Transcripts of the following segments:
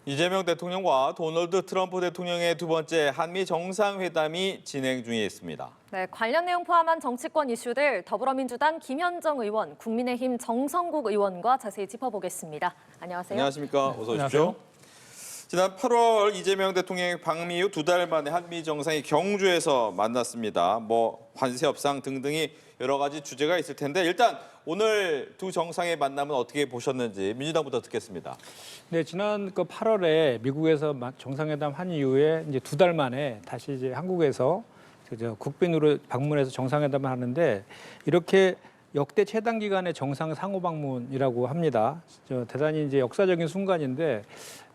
이재명 대통령과 도널드 트럼프 대통령의 두 번째 한미 정상회담이 진행 중에 있습니다. 네, 관련 내용 포함한 정치권 이슈들 더불어민주당 김현정 의원, 국민의힘 정성국 의원과 자세히 짚어보겠습니다. 안녕하세요. 안녕하십니까? 어서 오십시오. 지난 8월 이재명 대통령의 방미 후 2달 만에 한미 정상이 경주에서 만났습니다. 관세 협상 등등이 여러 가지 주제가 있을 텐데 일단 오늘 두 정상의 만남은 어떻게 보셨는지 민주당부터 듣겠습니다. 네, 지난 8월에 미국에서 정상회담 한 이후에 이제 2달 만에 다시 이제 한국에서 국빈으로 방문해서 정상회담을 하는데 이렇게 역대 최단 기간의 정상 상호 방문이라고 합니다. 대단히 이제 역사적인 순간인데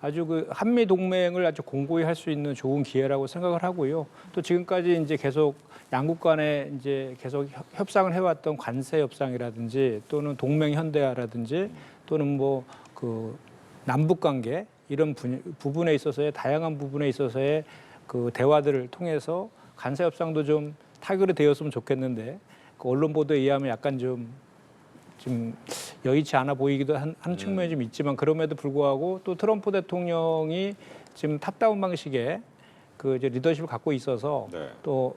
아주 그 한미 동맹을 아주 공고히 할 수 있는 좋은 기회라고 생각을 하고요. 또 지금까지 이제 계속 양국 간에 이제 계속 협상을 해왔던 관세 협상이라든지 또는 동맹 현대화라든지 또는 그 남북 관계 이런 부분에 있어서의 다양한 부분에 있어서의 그 대화들을 통해서 관세 협상도 좀 타결이 되었으면 좋겠는데 그 언론 보도에 의하면 약간 좀 여의치 않아 보이기도 하는 측면이 좀 있지만 그럼에도 불구하고 또 트럼프 대통령이 지금 탑다운 방식의 그 이제 리더십을 갖고 있어서 또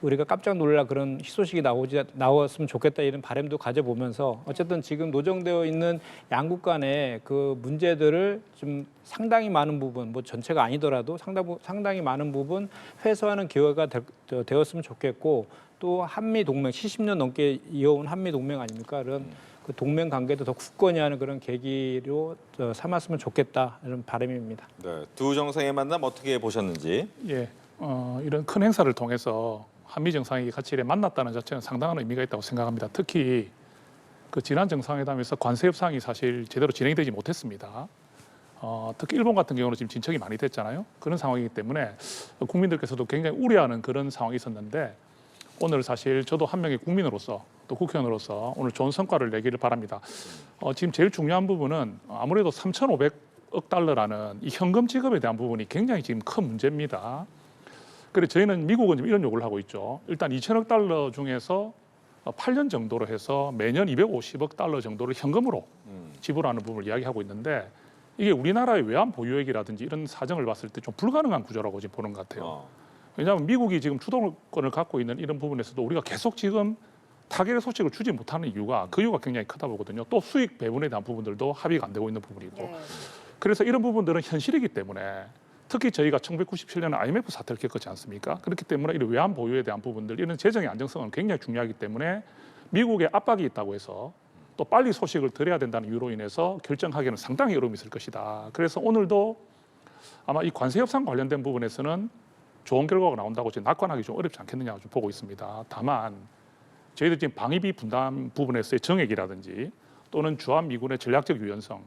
우리가 깜짝 놀랄 그런 희소식이 나왔으면 좋겠다 이런 바람도 가져보면서 어쨌든 지금 노정되어 있는 양국 간의 그 문제들을 좀 상당히 많은 부분 전체가 아니더라도 상당히 많은 부분 해소하는 기회가 되었으면 좋겠고 또 한미 동맹 70년 넘게 이어온 한미 동맹 아닙니까? 그런 그 동맹 관계도 더 굳건히 하는 그런 계기로 삼았으면 좋겠다 이런 바람입니다. 네, 두 정상의 만남 어떻게 보셨는지? 예, 이런 큰 행사를 통해서 한미 정상이 같이 이렇게 만났다는 자체는 상당한 의미가 있다고 생각합니다. 특히 그 지난 정상회담에서 관세 협상이 사실 제대로 진행되지 못했습니다. 특히 일본 같은 경우는 지금 진척이 많이 됐잖아요. 그런 상황이기 때문에 국민들께서도 굉장히 우려하는 그런 상황이 있었는데 오늘 사실 저도 한 명의 국민으로서 또 국회의원으로서 오늘 좋은 성과를 내기를 바랍니다. 지금 제일 중요한 부분은 아무래도 3,500억 달러라는 이 현금 지급에 대한 부분이 굉장히 지금 큰 문제입니다. 그래서 저희는 미국은 지금 이런 요구를 하고 있죠. 일단 2천억 달러 중에서 8년 정도로 해서 매년 250억 달러 정도를 현금으로 지불하는 부분을 이야기하고 있는데 이게 우리나라의 외환 보유액이라든지 이런 사정을 봤을 때 좀 불가능한 구조라고 지금 보는 것 같아요. 왜냐하면 미국이 지금 주도권을 갖고 있는 이런 부분에서도 우리가 계속 지금 타결의 소식을 주지 못하는 이유가 그 이유가 굉장히 크다 보거든요. 또 수익 배분에 대한 부분들도 합의가 안 되고 있는 부분이고. 그래서 이런 부분들은 현실이기 때문에 특히 저희가 1997년에 IMF 사태를 겪었지 않습니까? 그렇기 때문에 이런 외환 보유에 대한 부분들, 이런 재정의 안정성은 굉장히 중요하기 때문에 미국의 압박이 있다고 해서 또 빨리 소식을 드려야 된다는 이유로 인해서 결정하기에는 상당히 어려움이 있을 것이다. 그래서 오늘도 아마 이 관세 협상 관련된 부분에서는 좋은 결과가 나온다고 지금 낙관하기 좀 어렵지 않겠느냐 좀 보고 있습니다. 다만 저희들 지금 방위비 분담 부분에서의 정액이라든지 또는 주한미군의 전략적 유연성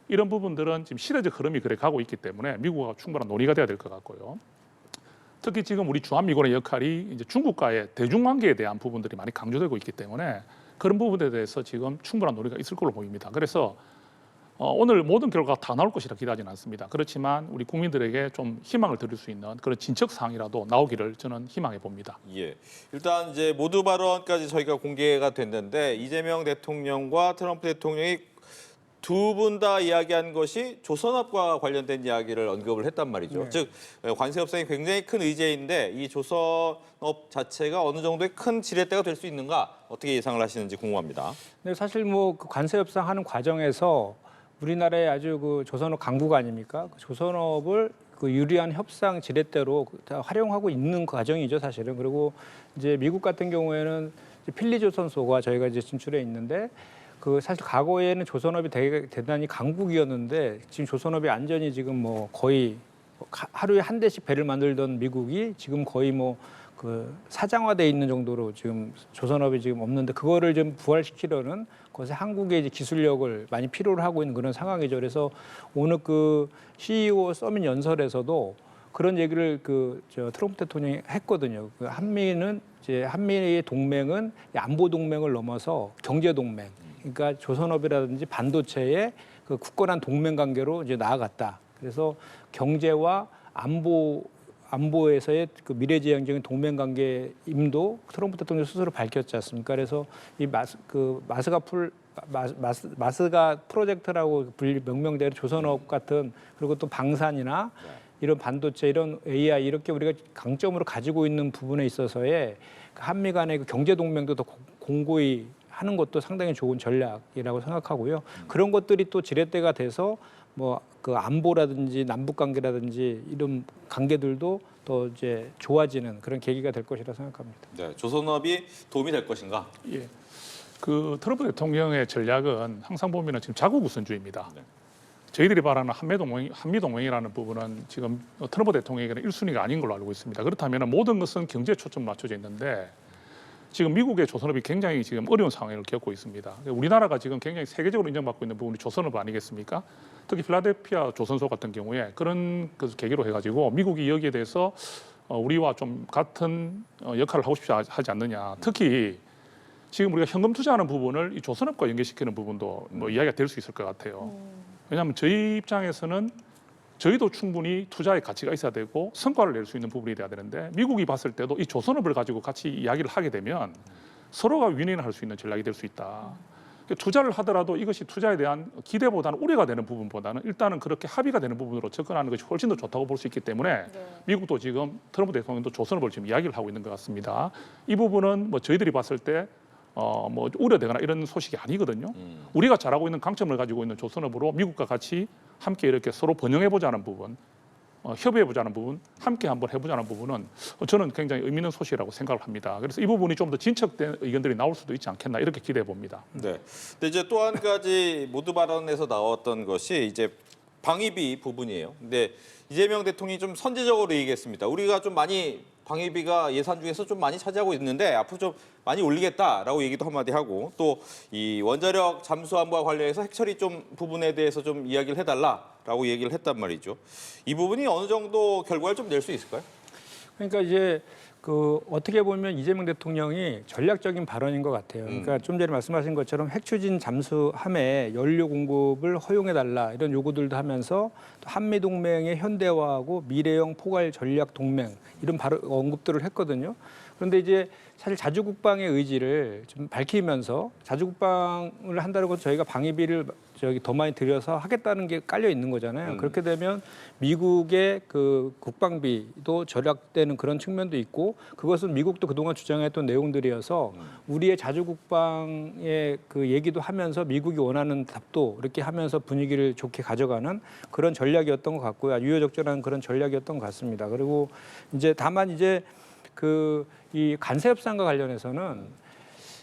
이런 부분들은 지금 시대적 흐름이 그래 가고 있기 때문에 미국과 충분한 논의가 돼야 될 것 같고요. 특히 지금 우리 주한미군의 역할이 이제 중국과의 대중관계에 대한 부분들이 많이 강조되고 있기 때문에 그런 부분에 대해서 지금 충분한 논의가 있을 걸로 보입니다. 그래서 오늘 모든 결과가 다 나올 것이라 기대하지는 않습니다. 그렇지만 우리 국민들에게 좀 희망을 드릴 수 있는 그런 진척 사항이라도 나오기를 저는 희망해 봅니다. 예, 일단 이제 모두 발언까지 저희가 공개가 됐는데 이재명 대통령과 트럼프 대통령이 두 분 다 이야기한 것이 조선업과 관련된 이야기를 언급을 했단 말이죠. 즉 관세 협상이 굉장히 큰 의제인데 이 조선업 자체가 어느 정도의 큰 지렛대가 될 수 있는가 어떻게 예상을 하시는지 궁금합니다. 네, 사실 그 관세 협상하는 과정에서 우리나라의 아주 그 조선업 강국 아닙니까? 그 조선업을 그 유리한 협상 지렛대로 다 활용하고 있는 과정이죠, 사실은. 그리고 이제 미국 같은 경우에는 필리조선소가 저희가 이제 진출해 있는데 그 사실 과거에는 조선업이 대단히 강국이었는데 지금 조선업이 완전히 지금 거의 하루에 한 대씩 배를 만들던 미국이 지금 거의 그 사장화돼 있는 정도로 지금 조선업이 지금 없는데 그거를 좀 부활시키려는 것에 한국의 이제 기술력을 많이 필요로 하고 있는 그런 상황이죠. 그래서 오늘 그 CEO 서밋 연설에서도 그런 얘기를 트럼프 대통령이 했거든요. 그 한미의 동맹은 안보 동맹을 넘어서 경제 동맹. 그러니까 조선업이라든지 반도체의 그 굳건한 동맹 관계로 이제 나아갔다. 그래서 경제와 안보에서의 그 미래지향적인 동맹 관계임도 트럼프 대통령 스스로 밝혔지 않습니까? 그래서 이 마스가 마스가 프로젝트라고 명명대로 조선업 같은 그리고 또 방산이나 이런 반도체, 이런 AI 이렇게 우리가 강점으로 가지고 있는 부분에 있어서의 한미 간의 그 경제 동맹도 더 공고히 하는 것도 상당히 좋은 전략이라고 생각하고요. 그런 것들이 또 지렛대가 돼서 뭐 그 안보라든지 남북 관계라든지 이런 관계들도 더 이제 좋아지는 그런 계기가 될 것이라 생각합니다. 네, 조선업이 도움이 될 것인가? 예. 그 트럼프 대통령의 전략은 항상 보면은 지금 자국 우선주의입니다. 네. 저희들이 바라는 한미 동맹이라는 부분은 지금 트럼프 대통령에게는 1순위가 아닌 걸로 알고 있습니다. 그렇다면 모든 것은 경제에 초점 맞춰져 있는데 지금 미국의 조선업이 굉장히 지금 어려운 상황을 겪고 있습니다. 우리나라가 지금 굉장히 세계적으로 인정받고 있는 부분이 조선업 아니겠습니까? 특히 필라델피아 조선소 같은 경우에 그런 그 계기로 해가지고 미국이 여기에 대해서 우리와 좀 같은 역할을 하고 싶지 하지 않느냐. 특히 지금 우리가 현금 투자하는 부분을 이 조선업과 연계시키는 부분도 뭐 이야기가 될 수 있을 것 같아요. 왜냐하면 저희 입장에서는 저희도 충분히 투자의 가치가 있어야 되고 성과를 낼 수 있는 부분이 돼야 되는데 미국이 봤을 때도 이 조선업을 가지고 같이 이야기를 하게 되면 서로가 윈윈을 할 수 있는 전략이 될 수 있다. 투자를 하더라도 이것이 투자에 대한 기대보다는 우려가 되는 부분보다는 일단은 그렇게 합의가 되는 부분으로 접근하는 것이 훨씬 더 좋다고 볼 수 있기 때문에 미국도 지금 트럼프 대통령도 조선업을 지금 이야기를 하고 있는 것 같습니다. 이 부분은 뭐 저희들이 봤을 때 뭐 우려되거나 이런 소식이 아니거든요. 우리가 잘하고 있는 강점을 가지고 있는 조선업으로 미국과 같이 함께 이렇게 서로 번영해보자는 부분, 협의해보자는 부분, 함께 한번 해보자는 부분은 저는 굉장히 의미 있는 소식이라고 생각을 합니다. 그래서 이 부분이 좀 더 진척된 의견들이 나올 수도 있지 않겠나 이렇게 기대해 봅니다. 네. 근데 이제 또 한 가지 모두 발언에서 나왔던 것이 이제 방위비 부분이에요. 근데 이재명 대통령이 좀 선제적으로 얘기했습니다. 우리가 좀 많이 방위비가 예산 중에서 좀 많이 차지하고 있는데 앞으로 좀 많이 올리겠다라고 얘기도 한마디 하고 또 이 원자력 잠수함과 관련해서 핵처리 좀 부분에 대해서 좀 이야기를 해달라라고 얘기를 했단 말이죠. 이 부분이 어느 정도 결과를 좀 낼 수 있을까요? 그러니까 이제 그 어떻게 보면 이재명 대통령이 전략적인 발언인 것 같아요. 그러니까 좀 전에 말씀하신 것처럼 핵 추진 잠수함에 연료 공급을 허용해달라 이런 요구들도 하면서 또 한미 동맹의 현대화하고 미래형 포괄 전략 동맹 이런 언급들을 했거든요. 그런데 이제 사실 자주국방의 의지를 좀 밝히면서 자주국방을 한다고 저희가 방위비를 더 많이 들여서 하겠다는 게 깔려 있는 거잖아요. 그렇게 되면 미국의 그 국방비도 절약되는 그런 측면도 있고 그것은 미국도 그동안 주장했던 내용들이어서 우리의 자주국방의 그 얘기도 하면서 미국이 원하는 답도 이렇게 하면서 분위기를 좋게 가져가는 그런 전략이었던 것 같고요. 유효적절한 그런 전략이었던 것 같습니다. 그리고 이제 다만 이제 그 이 간세 협상과 관련해서는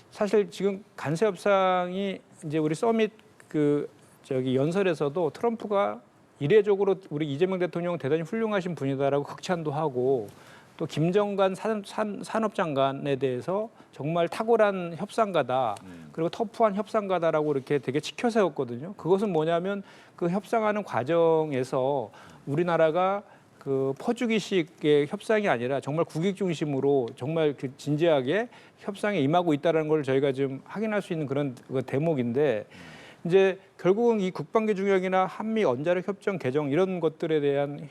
사실 지금 간세 협상이 이제 우리 서밋 그 연설에서도 트럼프가 이례적으로 우리 이재명 대통령 대단히 훌륭하신 분이다라고 극찬도 하고 또 김정관 산업장관에 대해서 정말 탁월한 협상가다 그리고 터프한 협상가다라고 이렇게 되게 치켜 세웠거든요. 그것은 뭐냐면 그 협상하는 과정에서 우리나라가 그 퍼주기식의 협상이 아니라 정말 국익 중심으로 정말 그 진지하게 협상에 임하고 있다는 걸 저희가 지금 확인할 수 있는 그런 대목인데 이제 결국은 이 국방기 중역이나 한미 원자력 협정 개정 이런 것들에 대한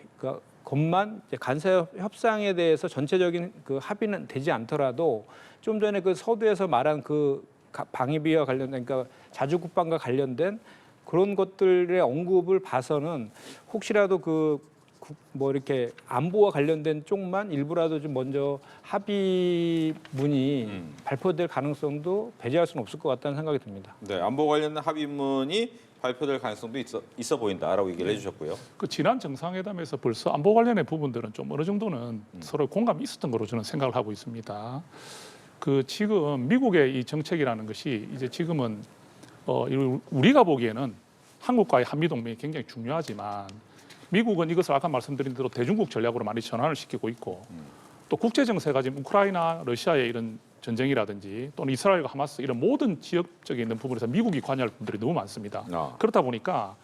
것만 이제 간세 협상에 대해서 전체적인 그 합의는 되지 않더라도 좀 전에 그 서두에서 말한 그 방위비와 관련된 그러니까 자주국방과 관련된 그런 것들의 언급을 봐서는 혹시라도 뭐 이렇게 안보와 관련된 쪽만 일부라도 좀 먼저 합의문이 발표될 가능성도 배제할 수는 없을 것 같다는 생각이 듭니다. 네, 안보 관련된 합의문이 발표될 가능성도 있어 보인다라고 얘기를 해주셨고요. 그 지난 정상회담에서 벌써 안보 관련의 부분들은 좀 어느 정도는 서로 공감이 있었던 거로 저는 생각을 하고 있습니다. 그 지금 미국의 이 정책이라는 것이 이제 지금은 우리가 보기에는 한국과의 한미 동맹이 굉장히 중요하지만 미국은 이것을 아까 말씀드린 대로 대중국 전략으로 많이 전환을 시키고 있고 또 국제 정세가 지금 우크라이나, 러시아의 이런 전쟁이라든지 또는 이스라엘과 하마스 이런 모든 지역적인 있는 부분에서 미국이 관여할 부분들이 너무 많습니다. 그렇다 보니까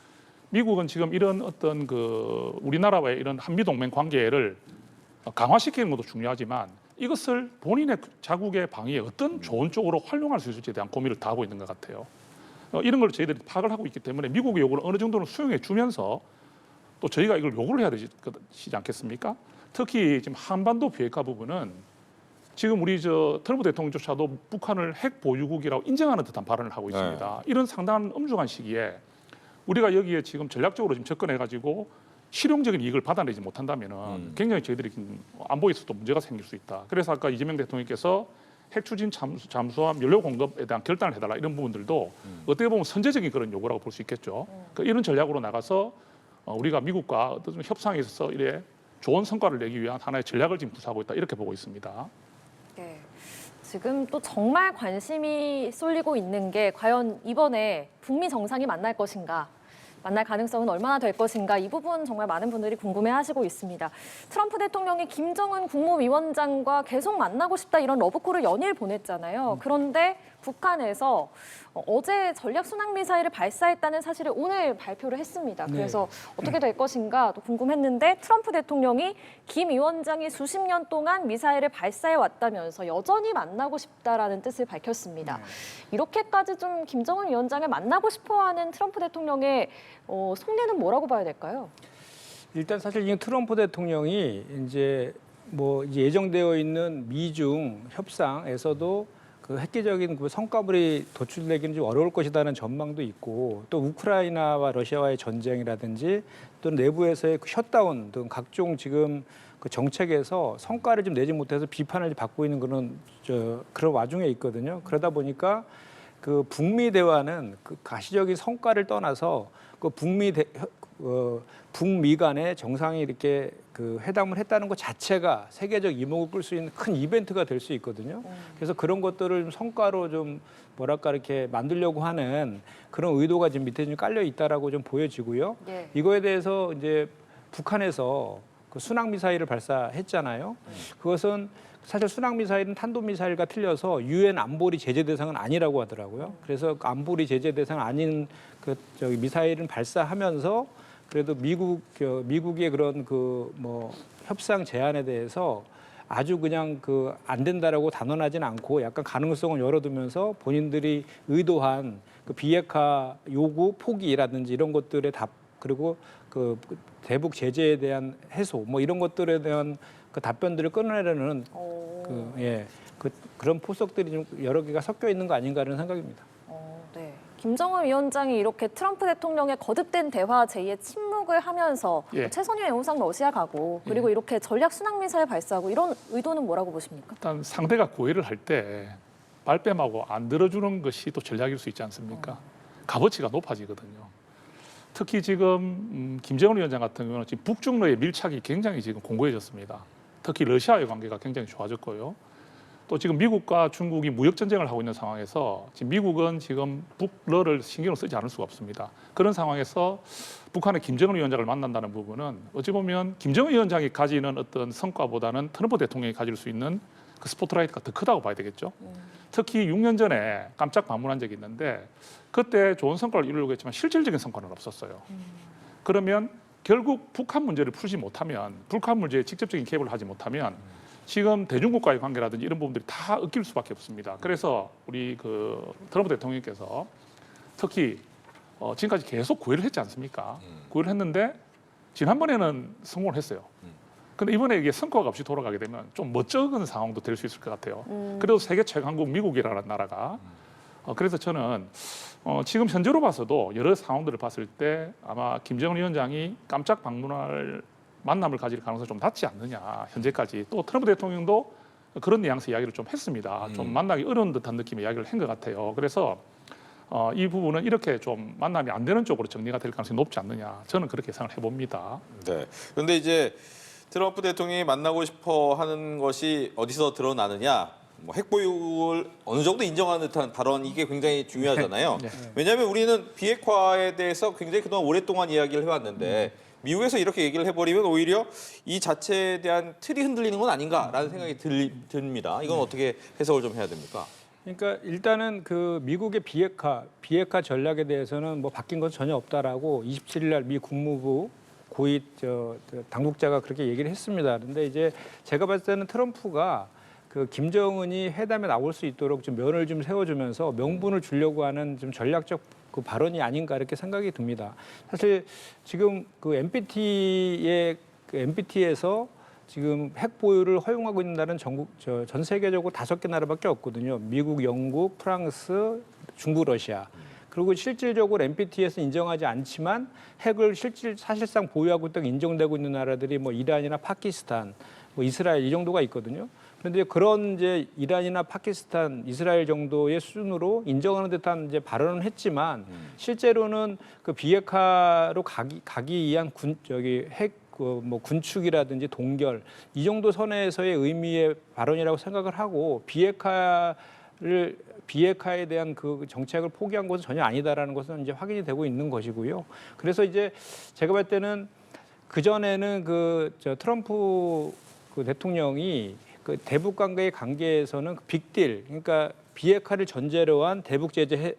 미국은 지금 이런 어떤 그 우리나라와의 이런 한미 동맹 관계를 강화시키는 것도 중요하지만 이것을 본인의 자국의 방위에 어떤 좋은 쪽으로 활용할 수 있을지에 대한 고민을 다 하고 있는 것 같아요. 이런 걸 저희들이 파악을 하고 있기 때문에 미국의 요구를 어느 정도는 수용해 주면서 또 저희가 이걸 요구를 해야 되지 않겠습니까? 특히 지금 한반도 비핵화 부분은 지금 우리 트럼프 대통령조차도 북한을 핵 보유국이라고 인정하는 듯한 발언을 하고 있습니다. 이런 상당한 엄중한 시기에 우리가 여기에 지금 전략적으로 지금 접근해가지고 실용적인 이익을 받아내지 못한다면은 굉장히 저희들이 안보에서도 문제가 생길 수 있다. 그래서 아까 이재명 대통령께서 핵 추진 잠수함 연료 공급에 대한 결단을 해달라 이런 부분들도 어떻게 보면 선제적인 그런 요구라고 볼 수 있겠죠. 그러니까 이런 전략으로 나가서 우리가 미국과 어떤 협상에 있어서 이래 좋은 성과를 내기 위한 하나의 전략을 지금 구사하고 있다 이렇게 보고 있습니다. 네. 지금 또 정말 관심이 쏠리고 있는 게 과연 이번에 북미 정상이 만날 것인가, 만날 가능성은 얼마나 될 것인가, 이 부분 정말 많은 분들이 궁금해하시고 있습니다. 트럼프 대통령이 김정은 국무위원장과 계속 만나고 싶다 이런 러브콜을 연일 보냈잖아요. 그런데 북한에서 어제 전략순항미사일을 발사했다는 사실을 오늘 발표를 했습니다. 그래서 어떻게 될 것인가 또 궁금했는데 트럼프 대통령이 김 위원장이 수십 년 동안 미사일을 발사해 왔다면서 여전히 만나고 싶다라는 뜻을 밝혔습니다. 이렇게까지 좀 김정은 위원장을 만나고 싶어하는 트럼프 대통령의 속내는 뭐라고 봐야 될까요? 일단 사실 이 트럼프 대통령이 이제 이제 예정되어 있는 미중 협상에서도 그 획기적인 그 성과물이 도출되기는 좀 어려울 것이라는 전망도 있고, 또 우크라이나와 러시아와의 전쟁이라든지 또 내부에서의 그 셧다운 등 각종 지금 그 정책에서 성과를 좀 내지 못해서 비판을 받고 있는 그런 와중에 있거든요. 그러다 보니까 그 북미 대화는 그 가시적인 성과를 떠나서 그 북미 간의 정상이 이렇게 그 회담을 했다는 것 자체가 세계적 이목을 끌 수 있는 큰 이벤트가 될 수 있거든요. 그래서 그런 것들을 좀 성과로 좀 뭐랄까 이렇게 만들려고 하는 그런 의도가 지금 밑에 좀 깔려 있다라고 좀 보여지고요. 네. 이거에 대해서 이제 북한에서 그 순항 미사일을 발사했잖아요. 그것은 사실 순항 미사일은 탄도 미사일과 틀려서 유엔 안보리 제재 대상은 아니라고 하더라고요. 그래서 안보리 제재 대상 아닌 미사일은 발사하면서 그래도 미국의 그런 협상 제안에 대해서 아주 그냥 안 된다라고 단언하진 않고 약간 가능성을 열어두면서 본인들이 의도한 그 비핵화 요구 포기라든지 이런 것들의 답, 그리고 그 대북 제재에 대한 해소 이런 것들에 대한 그 답변들을 끊어내려는 그런 포석들이 좀 여러 개가 섞여 있는 거 아닌가 하는 생각입니다. 네. 김정은 위원장이 이렇게 트럼프 대통령의 거듭된 대화 제의에 침묵을 하면서 최선희 외무상 러시아 가고 그리고 이렇게 전략 순항미사일 발사하고 이런 의도는 뭐라고 보십니까? 일단 상대가 고의를 할 때 발뺌하고 안 들어주는 것이 또 전략일 수 있지 않습니까? 값어치가 높아지거든요. 특히 지금 김정은 위원장 같은 경우는 지금 북중러의 밀착이 굉장히 지금 공고해졌습니다. 특히 러시아의 관계가 굉장히 좋아졌고요. 또 지금 미국과 중국이 무역 전쟁을 하고 있는 상황에서 지금 미국은 지금 북러를 신경을 쓰지 않을 수가 없습니다. 그런 상황에서 북한의 김정은 위원장을 만난다는 부분은 어찌 보면 김정은 위원장이 가지는 어떤 성과보다는 트럼프 대통령이 가질 수 있는 그 스포트라이트가 더 크다고 봐야 되겠죠. 특히 6년 전에 깜짝 방문한 적이 있는데 그때 좋은 성과를 이루려고 했지만 실질적인 성과는 없었어요. 그러면 결국 북한 문제를 풀지 못하면, 북한 문제에 직접적인 개입을 하지 못하면 지금 대중국과의 관계라든지 이런 부분들이 다 엉킬 수밖에 없습니다. 그래서 우리 트럼프 대통령께서 특히 지금까지 계속 구애를 했지 않습니까? 구애를 했는데 지난번에는 성공을 했어요. 근데 이번에 이게 성과가 없이 돌아가게 되면 좀 멋쩍은 상황도 될 수 있을 것 같아요. 그래도 세계 최강국 미국이라는 나라가 그래서 저는 지금 현재로 봐서도 여러 상황들을 봤을 때 아마 김정은 위원장이 깜짝 방문할 만남을 가질 가능성이 좀 낮지 않느냐, 현재까지. 또 트럼프 대통령도 그런 뉘앙스 이야기를 좀 했습니다. 좀 만나기 어려운 듯한 느낌의 이야기를 한 것 같아요. 그래서 이 부분은 이렇게 좀 만남이 안 되는 쪽으로 정리가 될 가능성이 높지 않느냐, 저는 그렇게 예상을 해봅니다. 네. 그런데 이제 트럼프 대통령이 만나고 싶어 하는 것이 어디서 드러나느냐? 핵보유를 어느 정도 인정하는 듯한 발언, 이게 굉장히 중요하잖아요. 왜냐하면 우리는 비핵화에 대해서 굉장히 그동안 오랫동안 이야기를 해왔는데 미국에서 이렇게 얘기를 해버리면 오히려 이 자체에 대한 틀이 흔들리는 건 아닌가라는 생각이 듭니다. 이건 어떻게 해석을 좀 해야 됩니까? 그러니까 일단은 그 미국의 비핵화 전략에 대해서는 바뀐 건 전혀 없다라고 27일 날 미 국무부 고위 당국자가 그렇게 얘기를 했습니다. 그런데 이제 제가 봤을 때는 트럼프가 그 김정은이 회담에 나올 수 있도록 좀 면을 좀 세워주면서 명분을 주려고 하는 좀 전략적 그 발언이 아닌가 이렇게 생각이 듭니다. 사실 지금 그 NPT에서 지금 핵 보유를 허용하고 있는 나라는 전 세계적으로 5개 나라밖에 없거든요. 미국, 영국, 프랑스, 중국, 러시아. 그리고 실질적으로 NPT에서 인정하지 않지만 핵을 사실상 보유하고 있다고 인정되고 있는 나라들이 뭐 이란이나 파키스탄, 뭐 이스라엘 이 정도가 있거든요. 그런데 그런 이제 이란이나 파키스탄, 이스라엘 정도의 수준으로 인정하는 듯한 이제 발언은 했지만 실제로는 그 비핵화로 가기 위한 뭐 군축이라든지 동결 이 정도 선에서의 의미의 발언이라고 생각을 하고 비핵화에 대한 그 정책을 포기한 것은 전혀 아니다라는 것은 이제 확인이 되고 있는 것이고요. 그래서 이제 제가 볼 때는 그 전에는 트럼프 그 대통령이 그 대북 관계에서는 빅딜, 그러니까 비핵화를 전제로 한 대북 제재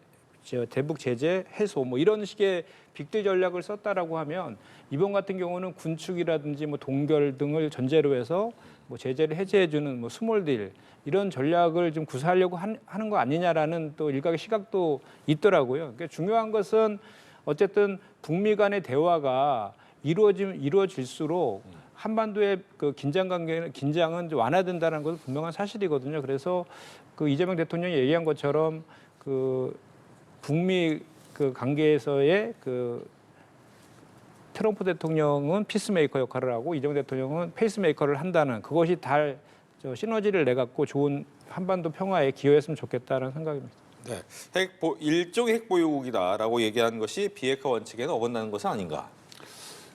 해소 뭐 이런 식의 빅딜 전략을 썼다라고 하면 이번 같은 경우는 군축이라든지 뭐 동결 등을 전제로 해서 뭐 제재를 해제해주는 뭐 스몰딜 이런 전략을 좀 구사하려고 하는 거 아니냐라는 또 일각의 시각도 있더라고요. 그러니까 중요한 것은 어쨌든 북미 간의 대화가 이루어질수록 한반도의 그 긴장은 완화된다는 것은 분명한 사실이거든요. 그래서 그 이재명 대통령이 얘기한 것처럼 그 북미 그 관계에서의 그 트럼프 대통령은 피스메이커 역할을 하고 이재명 대통령은 페이스메이커를 한다는 그것이 시너지를 내갖고 좋은 한반도 평화에 기여했으면 좋겠다는 생각입니다. 네, 일종의 핵보유국이다라고 얘기하는 것이 비핵화 원칙에는 어긋나는 것은 아닌가?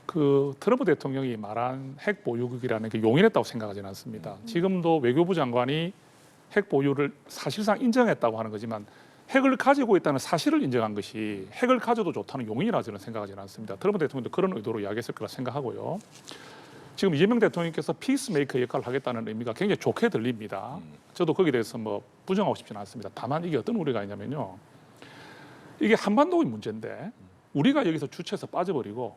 그 트럼프 대통령이 말한 핵 보유국이라는 게 용인했다고 생각하지는 않습니다. 지금도 외교부 장관이 핵 보유를 사실상 인정했다고 하는 거지만 핵을 가지고 있다는 사실을 인정한 것이 핵을 가져도 좋다는 용인이라 저는 생각하지는 않습니다. 트럼프 대통령도 그런 의도로 이야기했을 거라 생각하고요. 지금 이재명 대통령께서 피스메이커 역할을 하겠다는 의미가 굉장히 좋게 들립니다. 저도 거기에 대해서 뭐 부정하고 싶지는 않습니다. 다만 이게 어떤 우려가 있냐면요. 이게 한반도의 문제인데 우리가 여기서 주체에서 빠져버리고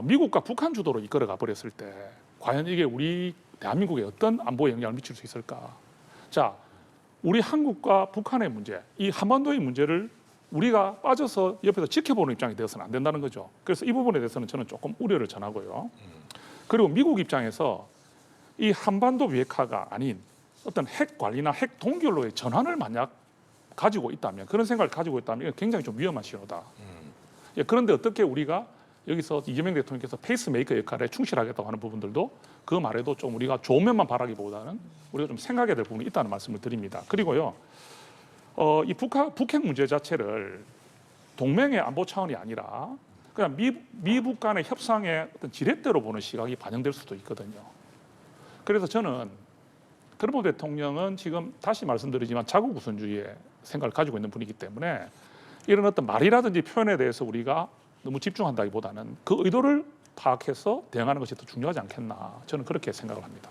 미국과 북한 주도로 이끌어가 버렸을 때 과연 이게 우리 대한민국에 어떤 안보에 영향을 미칠 수 있을까? 자, 우리 한국과 북한의 문제, 이 한반도의 문제를 우리가 빠져서 옆에서 지켜보는 입장이 되어서는 안 된다는 거죠. 그래서 이 부분에 대해서는 저는 조금 우려를 전하고요. 그리고 미국 입장에서 이 한반도 비핵화가 아닌 어떤 핵 관리나 핵 동결로의 전환을 만약 가지고 있다면, 그런 생각을 가지고 있다면 이건 굉장히 좀 위험한 신호다. 예, 그런데 어떻게 우리가 여기서 이재명 대통령께서 페이스메이커 역할에 충실하겠다고 하는 부분들도 그 말에도 좀 우리가 좋은 면만 바라기보다는 우리가 좀 생각해야 될 부분이 있다는 말씀을 드립니다. 그리고요, 이 북핵 문제 자체를 동맹의 안보 차원이 아니라 그냥 미북 간의 협상의 어떤 지렛대로 보는 시각이 반영될 수도 있거든요. 그래서 저는 트럼프 대통령은 지금 다시 말씀드리지만 자국 우선주의의 생각을 가지고 있는 분이기 때문에 이런 어떤 말이라든지 표현에 대해서 우리가 너무 집중한다기보다는 그 의도를 파악해서 대응하는 것이 더 중요하지 않겠나, 저는 그렇게 생각을 합니다.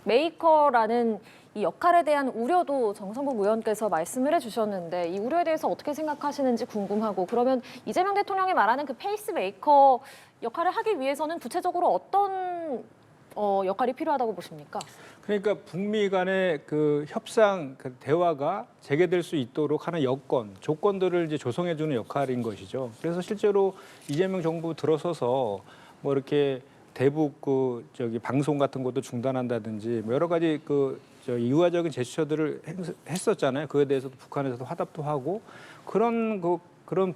페이스메이커라는 이 역할에 대한 우려도 정성국 의원께서 말씀을 해주셨는데 이 우려에 대해서 어떻게 생각하시는지 궁금하고, 그러면 이재명 대통령이 말하는 그 페이스메이커 역할을 하기 위해서는 구체적으로 어떤 역할이 필요하다고 보십니까? 그러니까 북미 간의 그 협상, 그 대화가 재개될 수 있도록 하는 조건들을 이제 조성해주는 역할인 것이죠. 그래서 실제로 이재명 정부 들어서서 뭐 이렇게 대북 방송 같은 것도 중단한다든지 뭐 여러 가지 이화적인 제스처들을 했었잖아요. 그에 대해서도 북한에서도 화답도 하고 그런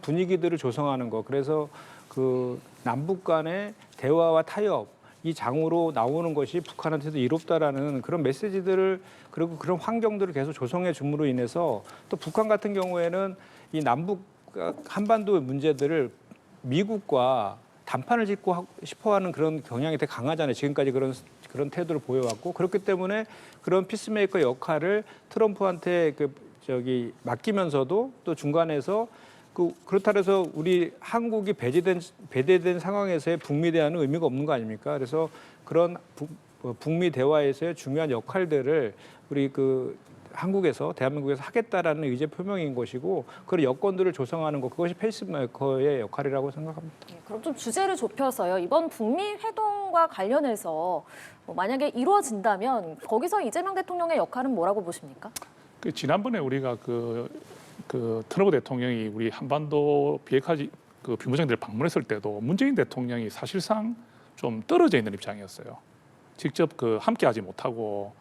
분위기들을 조성하는 거. 그래서 그 남북 간의 대화와 타협 이 장으로 나오는 것이 북한한테도 이롭다라는 그런 메시지들을, 그리고 그런 환경들을 계속 조성해 줌으로 인해서 또 북한 같은 경우에는 이 남북 한반도의 문제들을 미국과 단판을 짓고 싶어하는 그런 경향이 되게 강하잖아요. 지금까지 그런 태도를 보여왔고, 그렇기 때문에 그런 피스메이커 역할을 트럼프한테 맡기면서도 또 중간에서 그렇다 해서 우리 한국이 배제된 상황에서의 북미 대화는 의미가 없는 거 아닙니까? 그래서 그런 북미 대화에서의 중요한 역할들을 우리 대한민국에서 하겠다라는 의제 표명인 것이고, 그런 여건들을 조성하는 것, 그것이 페이스메이커의 역할이라고 생각합니다. 그럼 좀 주제를 좁혀서요. 이번 북미 회동과 관련해서 만약에 이루어진다면 거기서 이재명 대통령의 역할은 뭐라고 보십니까? 지난번에 우리가 트럼프 대통령이 우리 한반도 비핵화 빈부정대를 방문했을 때도 문재인 대통령이 사실상 좀 떨어져 있는 입장이었어요. 직접 그 함께하지 못하고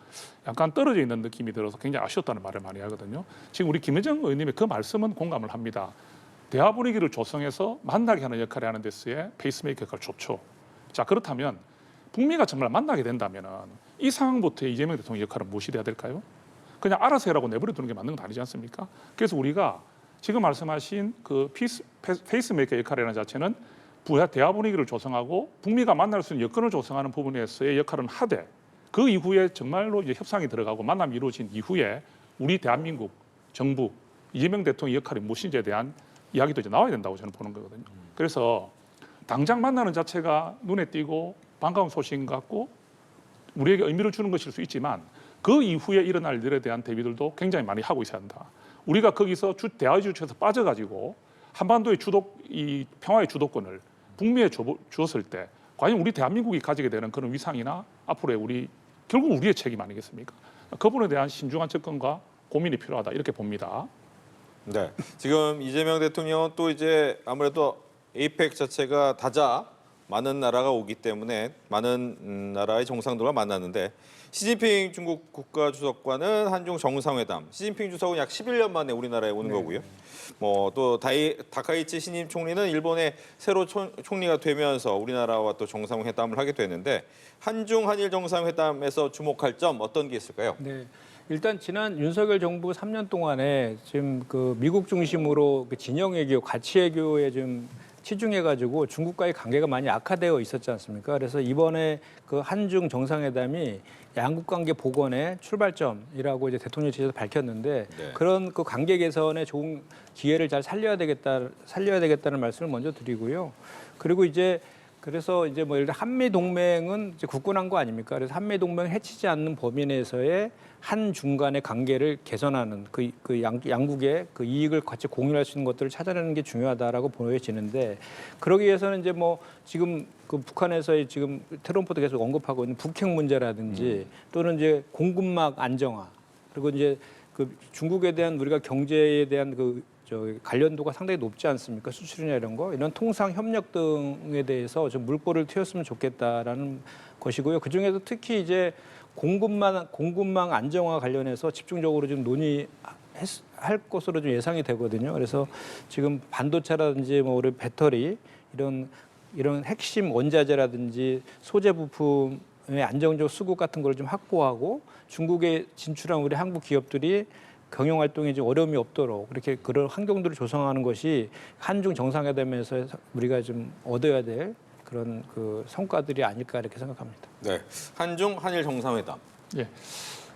약간 떨어져 있는 느낌이 들어서 굉장히 아쉬웠다는 말을 많이 하거든요. 지금 우리 김여정 의원님의 그 말씀은 공감을 합니다. 대화 분위기를 조성해서 만나게 하는 역할을 하는 데서의 페이스메이커 역할 좋죠. 자, 그렇다면 북미가 정말 만나게 된다면 이 상황부터의 이재명 대통령 역할은 무엇이 돼야 될까요? 그냥 알아서 해라고 내버려 두는 게 맞는 건 아니지 않습니까? 그래서 우리가 지금 말씀하신 그 페이스메이커 역할이라는 자체는 대화 분위기를 조성하고 북미가 만날 수 있는 여건을 조성하는 부분에서의 역할은 하되 그 이후에 정말로 이제 협상이 들어가고 만남이 이루어진 이후에 우리 대한민국 정부 이재명 대통령의 역할이 무엇인지에 대한 이야기도 이제 나와야 된다고 저는 보는 거거든요. 그래서 당장 만나는 자체가 눈에 띄고 반가운 소식인 것 같고 우리에게 의미를 주는 것일 수 있지만 그 이후에 일어날 일에 대한 대비들도 굉장히 많이 하고 있어야 한다. 우리가 거기서 대화의 주체에서 빠져가지고 한반도의 이 평화의 주도권을 북미에 주었을 때 과연 우리 대한민국이 가지게 되는 그런 위상이나 앞으로의 결국 우리의 책임 아니겠습니까? 그 부분에 대한 신중한 접근과 고민이 필요하다 이렇게 봅니다. 네. 지금 이재명 대통령은 또 이제 아무래도 에이펙 자체가 다자 많은 나라가 오기 때문에 많은 나라의 정상들과 만났는데 시진핑 중국 국가주석과는 한중 정상회담. 시진핑 주석은 약 11년 만에 우리나라에 오는 거고요. 뭐 또 다카이치 신임 총리는 일본의 새로 총리가 되면서 우리나라와 또 정상회담을 하게 되는데 한중 한일 정상회담에서 주목할 점 어떤 게 있을까요? 네. 일단 지난 윤석열 정부 3년 동안에 지금 그 미국 중심으로 그 진영 외교, 가치 외교에 좀 치중해가지고 중국과의 관계가 많이 악화되어 있었지 않습니까? 그래서 이번에 그 한중 정상회담이 양국 관계 복원의 출발점이라고 이제 대통령실에서 밝혔는데 네. 그런 그 관계 개선에 좋은 기회를 잘 살려야 되겠다는 말씀을 먼저 드리고요. 그리고 그래서 이제 뭐 예를 들어 한미 동맹은 이제 굳건한 거 아닙니까? 그래서 한미 동맹 해치지 않는 범위 내에서의 한중 간의 관계를 개선하는 양국의 그 이익을 같이 공유할 수 있는 것들을 찾아내는 게 중요하다라고 보여지는데 그러기 위해서는 이제 뭐 지금 그 북한에서의 지금 트럼프도 계속 언급하고 있는 북핵 문제라든지 또는 이제 공급망 안정화 그리고 이제 그 중국에 대한 우리가 경제에 대한 관련도가 상당히 높지 않습니까? 수출이나 이런 거, 이런 통상 협력 등에 대해서 좀 물꼬를 트였으면 좋겠다라는 것이고요. 그 중에서 특히 이제 공급망 안정화 관련해서 집중적으로 좀 논의할 것으로 좀 예상이 되거든요. 그래서 지금 반도체라든지 뭐 우리 배터리 이런 핵심 원자재라든지 소재 부품의 안정적 수급 같은 걸 좀 확보하고 중국에 진출한 우리 한국 기업들이 경영 활동에 좀 어려움이 없도록 그렇게 그런 환경들을 조성하는 것이 한중 정상회담에서 우리가 좀 얻어야 될 그런 그 성과들이 아닐까 이렇게 생각합니다. 네. 한중 한일 정상회담. 예.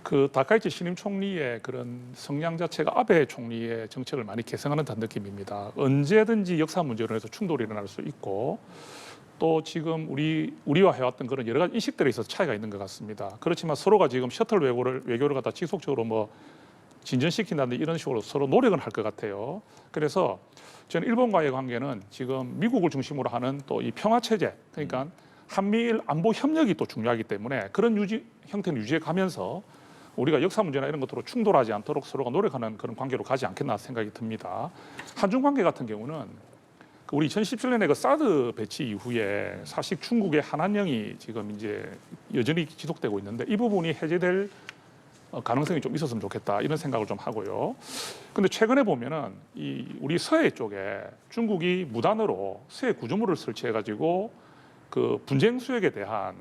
그 다카이치 신임 총리의 그런 성향 자체가 아베 총리의 정책을 많이 계승하는 듯한 느낌입니다. 언제든지 역사 문제로 해서 충돌이 일어날 수 있고 또 지금 우리와 해왔던 그런 여러 가지 인식들에 있어서 차이가 있는 것 같습니다. 그렇지만 서로가 지금 셔틀 외교를 갖다 지속적으로 뭐 진전시킨다든지 이런 식으로 서로 노력은 할 것 같아요. 그래서 저는 일본과의 관계는 지금 미국을 중심으로 하는 또 이 평화 체제, 그러니까 한미일 안보 협력이 또 중요하기 때문에 그런 형태는 유지해 가면서 우리가 역사 문제나 이런 것으로 충돌하지 않도록 서로가 노력하는 그런 관계로 가지 않겠나 생각이 듭니다. 한중 관계 같은 경우는 우리 2017년에 그 사드 배치 이후에 사실 중국의 한한령이 지금 이제 여전히 지속되고 있는데 이 부분이 해제될 가능성이 좀 있었으면 좋겠다 이런 생각을 좀 하고요. 근데 최근에 보면은 우리 서해 쪽에 중국이 무단으로 서해 구조물을 설치해가지고 그 분쟁 수역에 대한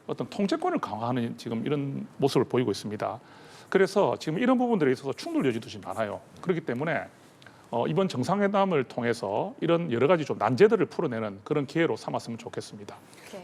어떤 통제권을 강화하는 지금 이런 모습을 보이고 있습니다. 그래서 지금 이런 부분들에 있어서 충돌 여지도 지금 많아요. 그렇기 때문에 이번 정상회담을 통해서 이런 여러 가지 좀 난제들을 풀어내는 그런 기회로 삼았으면 좋겠습니다.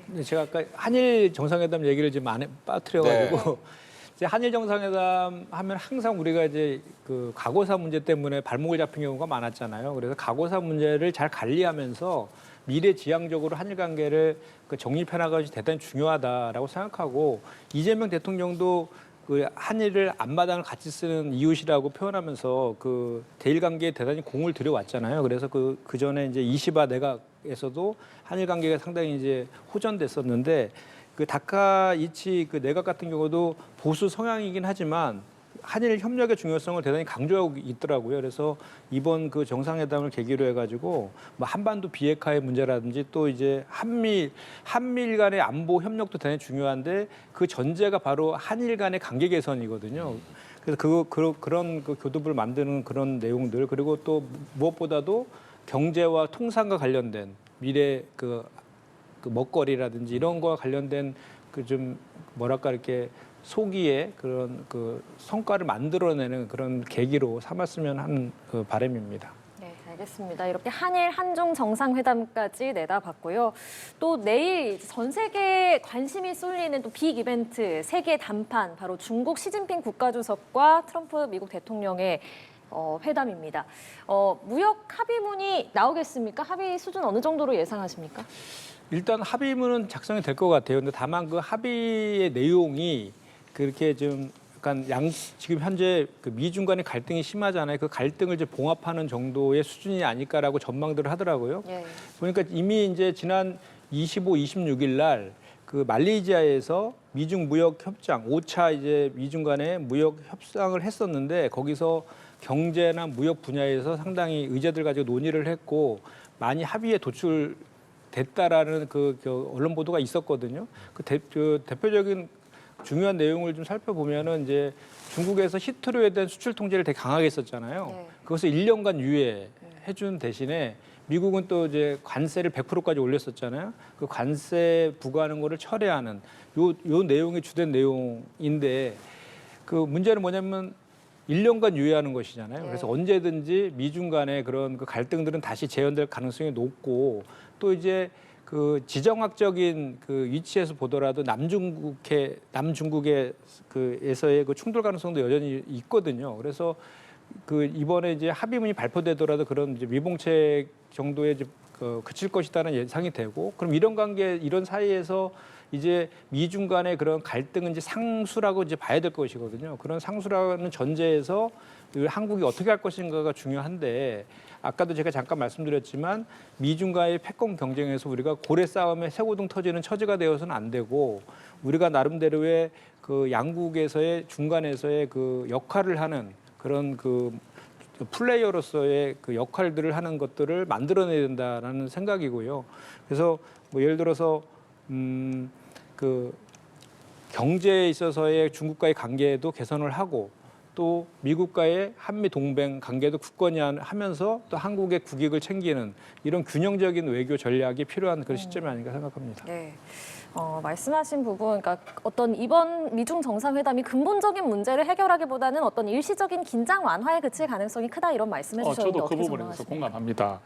근데 제가 아까 한일 정상회담 얘기를 지금 안에 빠뜨려가지고 이제 한일 정상회담 하면 항상 우리가 이제 그 과거사 문제 때문에 발목을 잡힌 경우가 많았잖아요. 그래서 과거사 문제를 잘 관리하면서 미래 지향적으로 한일 관계를 정립해나가는 것이 대단히 중요하다라고 생각하고 이재명 대통령도 그 한일을 앞마당을 같이 쓰는 이웃이라고 표현하면서 그 대일 관계에 대단히 공을 들여왔잖아요. 그래서 그 전에 이제 이시바 내각에서도 한일 관계가 상당히 이제 호전됐었는데 그 다카이치 그 내각 같은 경우도 보수 성향이긴 하지만 한일 협력의 중요성을 대단히 강조하고 있더라고요. 그래서 이번 그 정상회담을 계기로 해가지고 뭐 한반도 비핵화의 문제라든지 또 이제 한미일 간의 안보 협력도 대단히 중요한데 그 전제가 바로 한일 간의 관계 개선이거든요. 그래서 그런 그 교두부를 만드는 그런 내용들 그리고 또 무엇보다도 경제와 통상과 관련된 미래 그 먹거리라든지 이런 거와 관련된 그 좀 뭐랄까 이렇게 소기의 그런 그 성과를 만들어내는 그런 계기로 삼았으면 하는 그 바람입니다. 네, 알겠습니다. 이렇게 한일 한중 정상회담까지 내다봤고요. 또 내일 전 세계에 관심이 쏠리는 또 빅 이벤트 세계 단판 바로 중국 시진핑 국가주석과 트럼프 미국 대통령의 회담입니다. 무역 합의문이 나오겠습니까? 합의 수준 어느 정도로 예상하십니까? 일단 합의문은 작성이 될 것 같아요. 근데 다만 그 합의의 내용이 그렇게 좀 약간 지금 현재 그 미중 간의 갈등이 심하잖아요. 그 갈등을 이제 봉합하는 정도의 수준이 아닐까라고 전망들을 하더라고요. 예. 보니까 이미 이제 지난 25, 26일 날 그 말레이시아에서 미중 무역 협정 5차 이제 미중 간의 무역 협상을 했었는데 거기서 경제나 무역 분야에서 상당히 의제들 가지고 논의를 했고 많이 합의에 도출됐다라는 그 언론 보도가 있었거든요. 그 대표적인 중요한 내용을 좀 살펴보면은 이제 중국에서 히트로에 대한 수출 통제를 되게 강하게 했었잖아요. 네. 그것을 1년간 유예해준 대신에 미국은 또 이제 관세를 100%까지 올렸었잖아요. 그 관세 부과하는 거를 철회하는 요 내용이 주된 내용인데 그 문제는 뭐냐면 1년간 유예하는 것이잖아요. 그래서 언제든지 미중 간의 그런 그 갈등들은 다시 재현될 가능성이 높고 또 이제 그 지정학적인 그 위치에서 보더라도 남중국의 그에서의 그 충돌 가능성도 여전히 있거든요. 그래서 그 이번에 이제 합의문이 발표되더라도 그런 이제 미봉책 정도에 이제 그칠 것이라는 예상이 되고 그럼 이런 사이에서 이제 미중 간의 그런 갈등은 이제 상수라고 이제 봐야 될 것이거든요. 그런 상수라는 전제에서 한국이 어떻게 할 것인가가 중요한데 아까도 제가 잠깐 말씀드렸지만 미중과의 패권 경쟁에서 우리가 고래 싸움에 쇠고등 터지는 처지가 되어서는 안 되고 우리가 나름대로의 그 양국에서의 중간에서의 그 역할을 하는 그런 그 플레이어로서의 그 역할들을 하는 것들을 만들어내야 된다라는 생각이고요. 그래서 뭐 예를 들어서 그 경제에 있어서의 중국과의 관계도 개선을 하고 또 미국과의 한미 동맹 관계도 굳건히 하면서 또 한국의 국익을 챙기는 이런 균형적인 외교 전략이 필요한 그런 시점이 아닌가 생각합니다. 네. 말씀하신 부분, 그러니까 어떤 이번 미중 정상회담이 근본적인 문제를 해결하기보다는 어떤 일시적인 긴장 완화에 그칠 가능성이 크다 이런 말씀해 주셨는데 저도 그 어떻게 부분에 대해서 전망하십니까?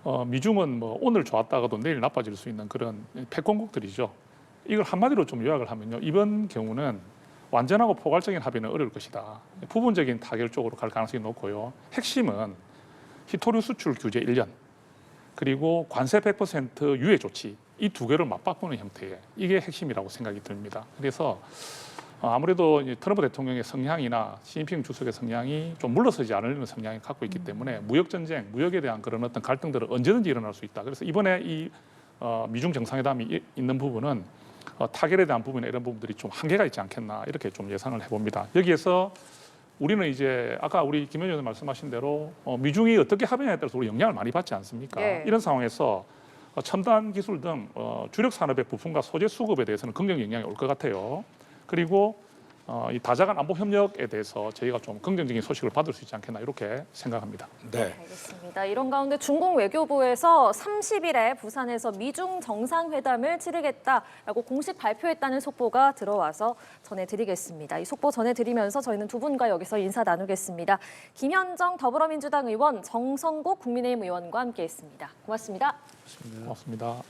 공감합니다. 미중은 뭐 오늘 좋았다가도 내일 나빠질 수 있는 그런 패권국들이죠. 이걸 한마디로 좀 요약을 하면요. 이번 경우는 완전하고 포괄적인 합의는 어려울 것이다. 부분적인 타결 쪽으로 갈 가능성이 높고요. 핵심은 히토류 수출 규제 1년, 그리고 관세 100% 유예 조치 이 두 개를 맞바꾸는 형태의 이게 핵심이라고 생각이 듭니다. 그래서 아무래도 트럼프 대통령의 성향이나 시진핑 주석의 성향이 좀 물러서지 않으려는 성향을 갖고 있기 때문에 무역 전쟁, 무역에 대한 그런 어떤 갈등들은 언제든지 일어날 수 있다. 그래서 이번에 이 미중 정상회담이 있는 부분은 타결에 대한 부분에 이런 부분들이 좀 한계가 있지 않겠나 이렇게 좀 예상을 해봅니다. 여기에서 우리는 이제 아까 우리 김 의원님 말씀하신 대로 미중이 어떻게 합의냐에 따라서 우리 영향을 많이 받지 않습니까? 예. 이런 상황에서 첨단 기술 등 주력 산업의 부품과 소재 수급에 대해서는 긍정 영향이 올 것 같아요. 그리고 이 다자간 안보 협력에 대해서 저희가 좀 긍정적인 소식을 받을 수 있지 않겠나 이렇게 생각합니다. 네. 알겠습니다. 이런 가운데 중국 외교부에서 30일에 부산에서 미중 정상회담을 치르겠다라고 공식 발표했다는 속보가 들어와서 전해드리겠습니다. 이 속보 전해드리면서 저희는 두 분과 여기서 인사 나누겠습니다. 김현정 더불어민주당 의원, 정성국 국민의힘 의원과 함께했습니다. 고맙습니다. 고맙습니다.